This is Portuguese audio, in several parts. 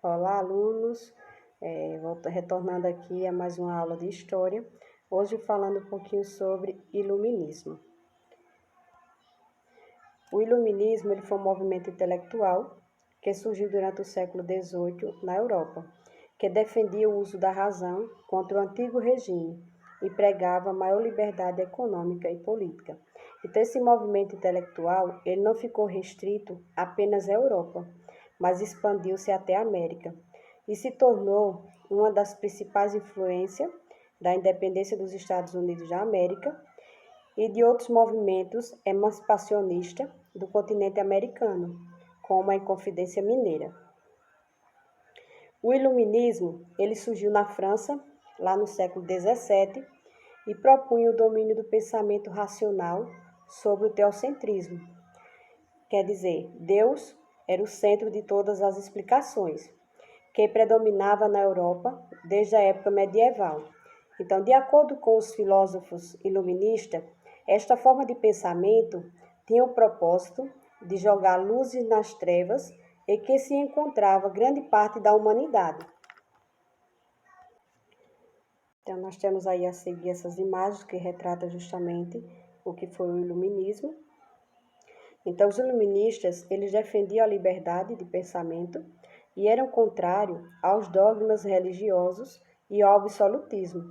Olá, alunos. Retornando aqui a mais uma aula de História, hoje falando um pouquinho sobre Iluminismo. O Iluminismo ele foi um movimento intelectual que surgiu durante o século XVIII na Europa, que defendia o uso da razão contra o antigo regime e pregava maior liberdade econômica e política. Então, esse movimento intelectual ele não ficou restrito apenas à Europa, mas expandiu-se até a América e se tornou uma das principais influências da independência dos Estados Unidos da América e de outros movimentos emancipacionistas do continente americano, como a Inconfidência Mineira. O Iluminismo ele surgiu na França, lá no século XVII, e propunha o domínio do pensamento racional sobre o teocentrismo. Quer dizer, Deus era o centro de todas as explicações, que predominava na Europa desde a época medieval. Então, de acordo com os filósofos iluministas, esta forma de pensamento tinha o propósito de jogar luzes nas trevas em que se encontrava grande parte da humanidade. Então, nós temos aí a seguir essas imagens que retratam justamente o que foi o iluminismo. Então, os iluministas, eles defendiam a liberdade de pensamento e eram contrários aos dogmas religiosos e ao absolutismo.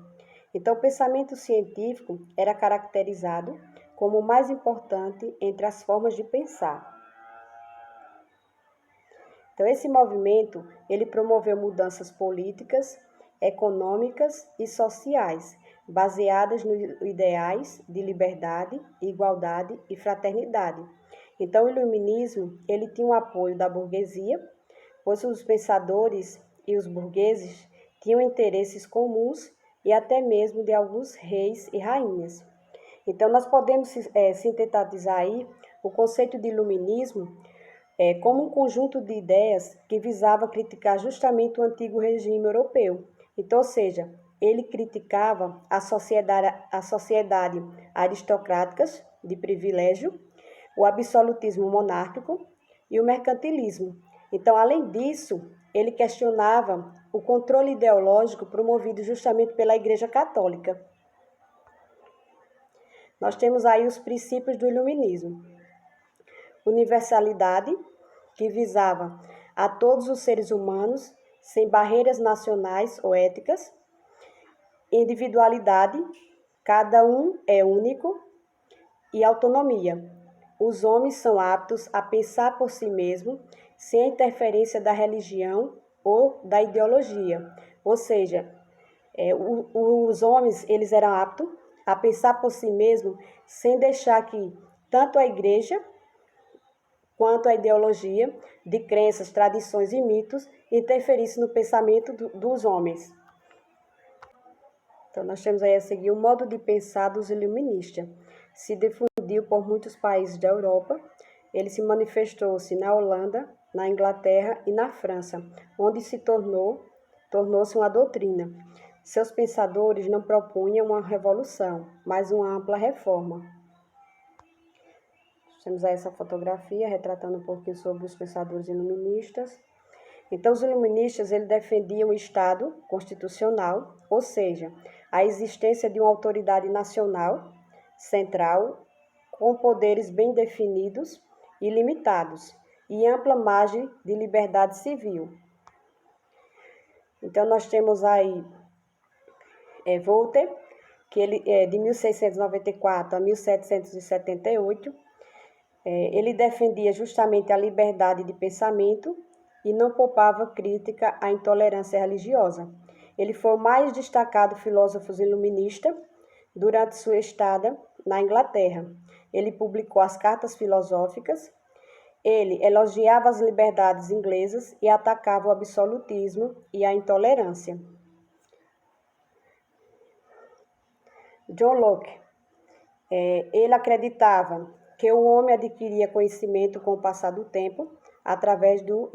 Então, o pensamento científico era caracterizado como o mais importante entre as formas de pensar. Então, esse movimento, ele promoveu mudanças políticas, econômicas e sociais, baseadas nos ideais de liberdade, igualdade e fraternidade. Então, o iluminismo, ele tinha o apoio da burguesia, pois os pensadores e os burgueses tinham interesses comuns e até mesmo de alguns reis e rainhas. Então, nós podemos sintetizar aí o conceito de iluminismo como um conjunto de ideias que visava criticar justamente o antigo regime europeu. Então, ou seja, ele criticava a sociedade aristocrática de privilégio, o absolutismo monárquico e o mercantilismo. Então, além disso, ele questionava o controle ideológico promovido justamente pela Igreja Católica. Nós temos aí os princípios do iluminismo. Universalidade, que visava a todos os seres humanos, sem barreiras nacionais ou éticas. Individualidade, cada um é único. E autonomia. Os homens são aptos a pensar por si mesmos, sem a interferência da religião ou da ideologia. Ou seja, os homens eles eram aptos a pensar por si mesmos, sem deixar que tanto a igreja quanto a ideologia de crenças, tradições e mitos interferissem no pensamento dos homens. Então, nós temos aí a seguir o modo de pensar dos iluministas. Se difundiu por muitos países da Europa. Ele se manifestou-se na Holanda, na Inglaterra e na França, onde tornou-se uma doutrina. Seus pensadores não propunham uma revolução, mas uma ampla reforma. Temos aí essa fotografia retratando um pouquinho sobre os pensadores iluministas. Então, os iluministas eles defendiam o Estado constitucional, ou seja, a existência de uma autoridade nacional, central, com poderes bem definidos e limitados, e ampla margem de liberdade civil. Então, nós temos aí Voltaire, que ele de 1694 a 1778, ele defendia justamente a liberdade de pensamento e não poupava crítica à intolerância religiosa. Ele foi o mais destacado filósofo iluminista durante sua estada na Inglaterra. Ele publicou as Cartas Filosóficas. Ele elogiava as liberdades inglesas e atacava o absolutismo e a intolerância. John Locke, ele acreditava que o homem adquiria conhecimento com o passar do tempo através do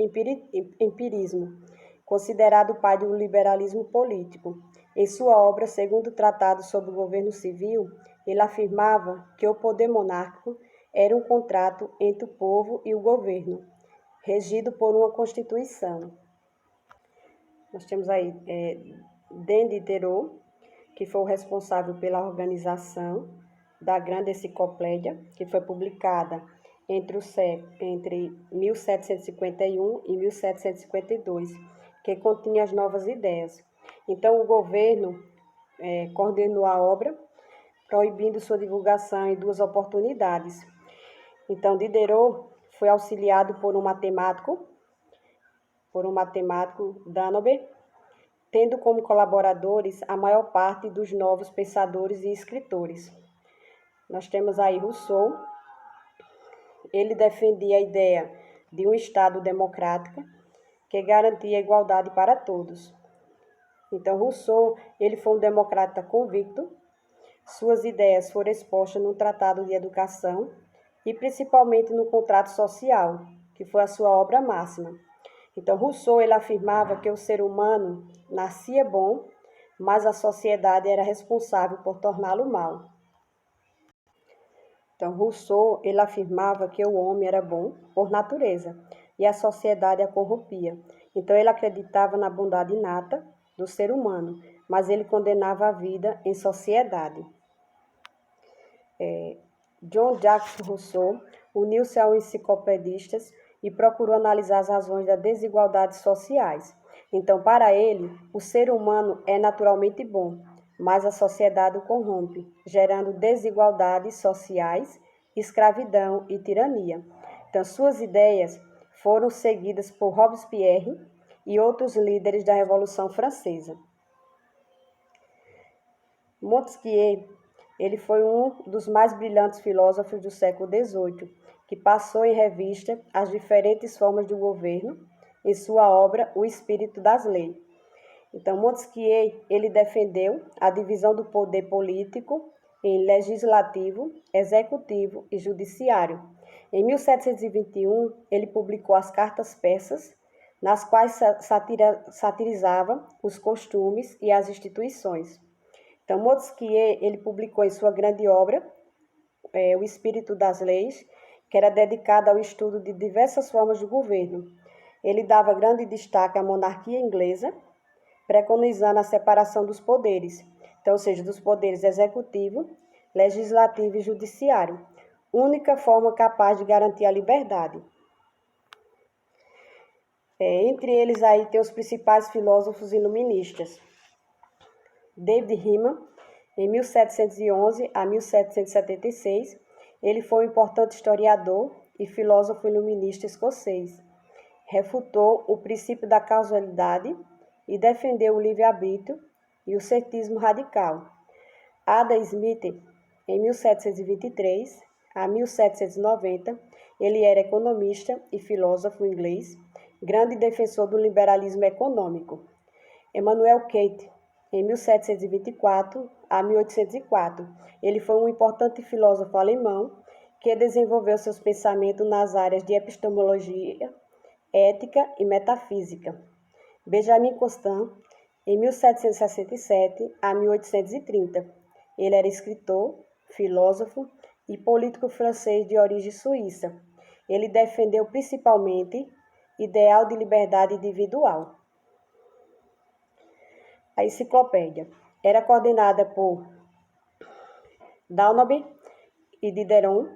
empirismo, considerado o pai do liberalismo político. Em sua obra, segundo o Tratado sobre o Governo Civil, ele afirmava que o poder monárquico era um contrato entre o povo e o governo, regido por uma Constituição. nós temos aí Denis Diderot, que foi o responsável pela organização da Grande Enciclopédia, que foi publicada entre 1751 e 1752, que continha as novas ideias. Então, o governo coordenou a obra, proibindo sua divulgação em 2 oportunidades. Então, Diderot foi auxiliado por um matemático D'Alembert, tendo como colaboradores a maior parte dos novos pensadores e escritores. Nós temos aí Rousseau. Ele defendia a ideia de um Estado democrático que garantia a igualdade para todos. Então, Rousseau, ele foi um democrata convicto. Suas ideias foram expostas no Tratado de Educação e principalmente no Contrato Social, que foi a sua obra máxima. Então, Rousseau, ele afirmava que o ser humano nascia bom, mas a sociedade era responsável por torná-lo mal. Então, Rousseau, ele afirmava que o homem era bom por natureza e a sociedade a corrompia. Então, ele acreditava na bondade inata do ser humano, mas ele condenava a vida em sociedade. Jean-Jacques Rousseau uniu-se aos enciclopedistas e procurou analisar as razões das desigualdades sociais. Então, para ele, o ser humano é naturalmente bom, mas a sociedade o corrompe, gerando desigualdades sociais, escravidão e tirania. Então, suas ideias foram seguidas por Robespierre e outros líderes da Revolução Francesa. Montesquieu, ele foi um dos mais brilhantes filósofos do século XVIII, que passou em revista as diferentes formas de governo em sua obra O Espírito das Leis. Então, Montesquieu, ele defendeu a divisão do poder político em legislativo, executivo e judiciário. Em 1721, ele publicou as Cartas Persas, nas quais satirizava os costumes e as instituições. Então, Montesquieu, ele publicou em sua grande obra, O Espírito das Leis, que era dedicada ao estudo de diversas formas de governo. Ele dava grande destaque à monarquia inglesa, preconizando a separação dos poderes, então, ou seja, dos poderes executivo, legislativo e judiciário, única forma capaz de garantir a liberdade. Entre eles aí tem os principais filósofos iluministas. David Hume, em 1711 a 1776, ele foi um importante historiador e filósofo iluminista escocês. Refutou o princípio da causalidade e defendeu o livre-arbítrio e o cetismo radical. Adam Smith, em 1723 a 1790, ele era economista e filósofo inglês, grande defensor do liberalismo econômico. Immanuel Kant, em 1724 a 1804, ele foi um importante filósofo alemão que desenvolveu seus pensamentos nas áreas de epistemologia, ética e metafísica. Benjamin Constant, em 1767 a 1830, ele era escritor, filósofo e político francês de origem suíça. Ele defendeu principalmente ideal de liberdade individual. A enciclopédia era coordenada por D'Alembert e Diderot,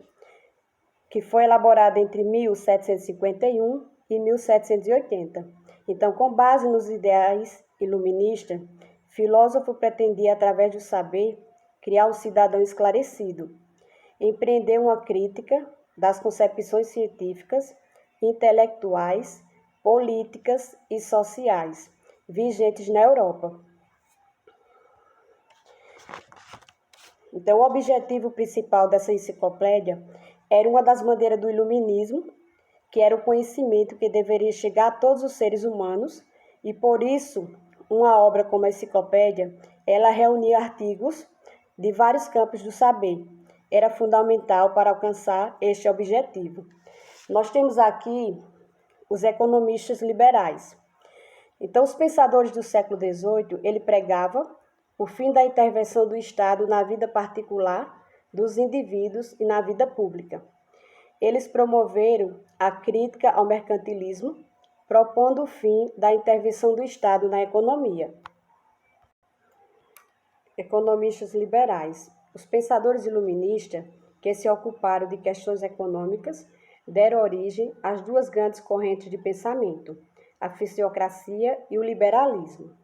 que foi elaborada entre 1751 e 1780. Então, com base nos ideais iluministas, o filósofo pretendia, através do saber, criar um cidadão esclarecido, empreender uma crítica das concepções científicas, intelectuais, políticas e sociais vigentes na Europa. Então, o objetivo principal dessa enciclopédia era uma das bandeiras do iluminismo, que era o conhecimento que deveria chegar a todos os seres humanos, e por isso, uma obra como a enciclopédia, ela reunia artigos de vários campos do saber. Era fundamental para alcançar este objetivo. Nós temos aqui os economistas liberais. Então, os pensadores do século XVIII, ele pregava o fim da intervenção do Estado na vida particular dos indivíduos e na vida pública. Eles promoveram a crítica ao mercantilismo propondo o fim da intervenção do Estado na economia. Economistas liberais. Os pensadores iluministas que se ocuparam de questões econômicas deram origem às duas grandes correntes de pensamento, a fisiocracia e o liberalismo.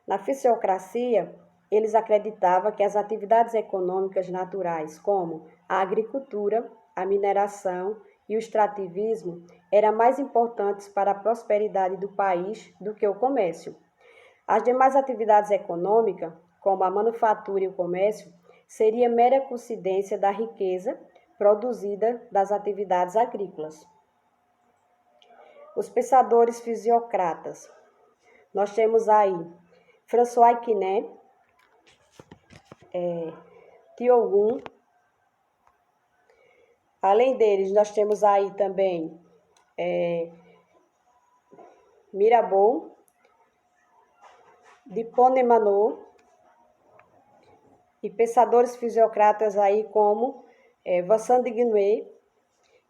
Na fisiocracia, eles acreditavam que as atividades econômicas naturais, como a agricultura, a mineração e o extrativismo, eram mais importantes para a prosperidade do país do que o comércio. As demais atividades econômicas, como a manufatura e o comércio, seria mera coincidência da riqueza produzida das atividades agrícolas. Os pensadores fisiocratas. Nós temos aí François Quinet, Tiogun. Além deles, nós temos aí também Mirabeau, Dupont-de-Nemours, e pensadores fisiocratas aí como Vincent de Guinet,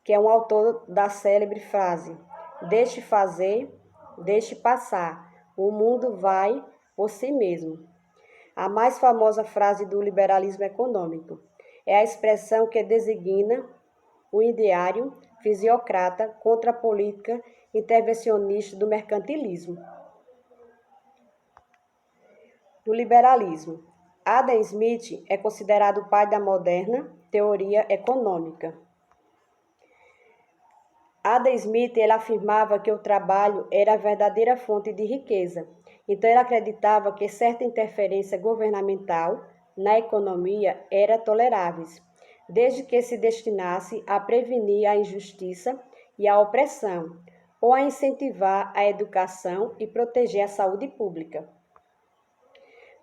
que é um autor da célebre frase: deixe fazer, deixe passar, o mundo vai por si mesmo. A mais famosa frase do liberalismo econômico é a expressão que designa o ideário fisiocrata contra a política intervencionista do mercantilismo. Do liberalismo. Adam Smith é considerado o pai da moderna teoria econômica. Adam Smith ele afirmava que o trabalho era a verdadeira fonte de riqueza. Então, ele acreditava que certa interferência governamental na economia era tolerável, desde que se destinasse a prevenir a injustiça e a opressão, ou a incentivar a educação e proteger a saúde pública.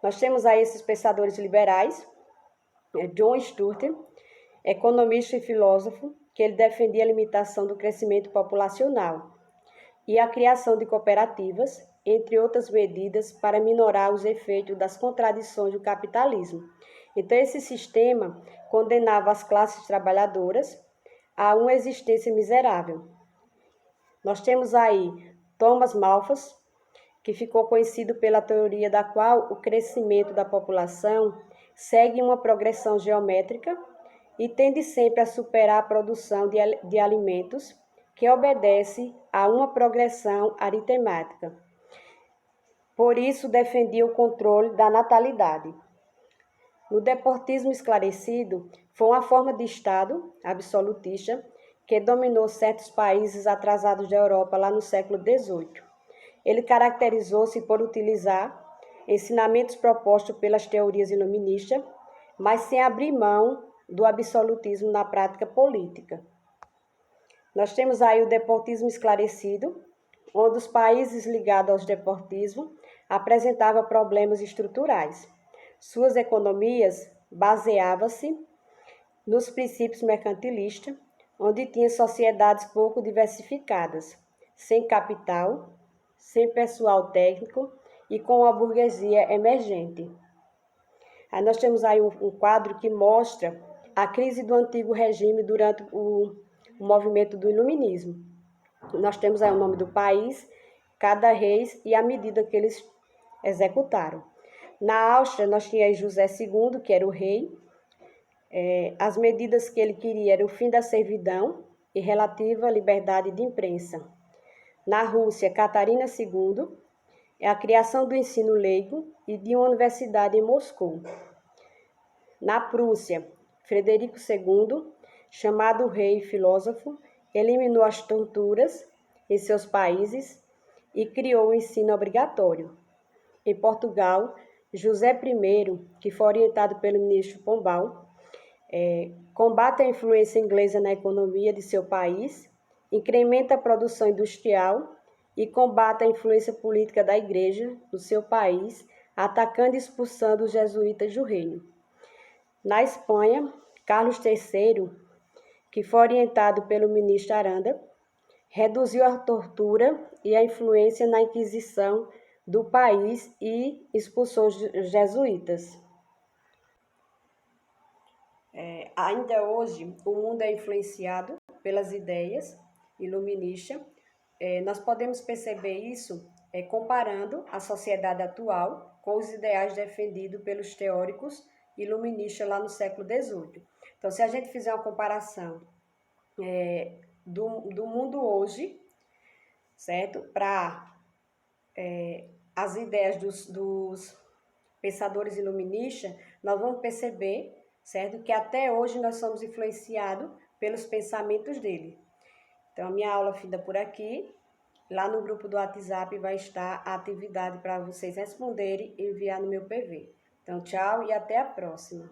Nós temos aí esses pensadores liberais, John Stuart, economista e filósofo, que ele defendia a limitação do crescimento populacional e a criação de cooperativas, entre outras medidas, para minorar os efeitos das contradições do capitalismo. Então, esse sistema condenava as classes trabalhadoras a uma existência miserável. Nós temos aí Thomas Malthus, que ficou conhecido pela teoria da qual o crescimento da população segue uma progressão geométrica e tende sempre a superar a produção de alimentos, que obedece a uma progressão aritmética. Por isso, defendia o controle da natalidade. No deportismo esclarecido, foi uma forma de Estado absolutista que dominou certos países atrasados da Europa lá no século XVIII. Ele caracterizou-se por utilizar ensinamentos propostos pelas teorias iluministas, mas sem abrir mão do absolutismo na prática política. Nós temos aí o deportismo esclarecido, onde os países ligados ao deportismo apresentavam problemas estruturais. Suas economias baseavam-se nos princípios mercantilistas, onde tinha sociedades pouco diversificadas, sem capital, sem pessoal técnico e com a burguesia emergente. Aí nós temos aí um quadro que mostra a crise do antigo regime durante o movimento do iluminismo. Nós temos aí o nome do país, cada reis e a medida que eles executaram. Na Áustria, nós tínhamos José II, que era o rei. As medidas que ele queria eram o fim da servidão e relativa liberdade de imprensa. Na Rússia, Catarina II, a criação do ensino leigo e de uma universidade em Moscou. Na Prússia, Frederico II, chamado rei e filósofo, eliminou as torturas em seus países e criou o ensino obrigatório. Em Portugal, José I, que foi orientado pelo ministro Pombal, combate a influência inglesa na economia de seu país, incrementa a produção industrial e combate a influência política da Igreja no seu país, atacando e expulsando os jesuítas do reino. Na Espanha, Carlos III, que foi orientado pelo ministro Aranda, reduziu a tortura e a influência na Inquisição do país e expulsou os jesuítas. Ainda hoje, o mundo é influenciado pelas ideias iluministas, nós podemos perceber isso comparando a sociedade atual com os ideais defendidos pelos teóricos iluministas lá no século XVIII. Então, se a gente fizer uma comparação do mundo hoje, certo? Para as ideias dos pensadores iluministas, nós vamos perceber, certo? Que até hoje nós somos influenciados pelos pensamentos dele. Então, a minha aula fica por aqui. Lá no grupo do WhatsApp vai estar a atividade para vocês responderem e enviar no meu PV. Então, tchau e até a próxima.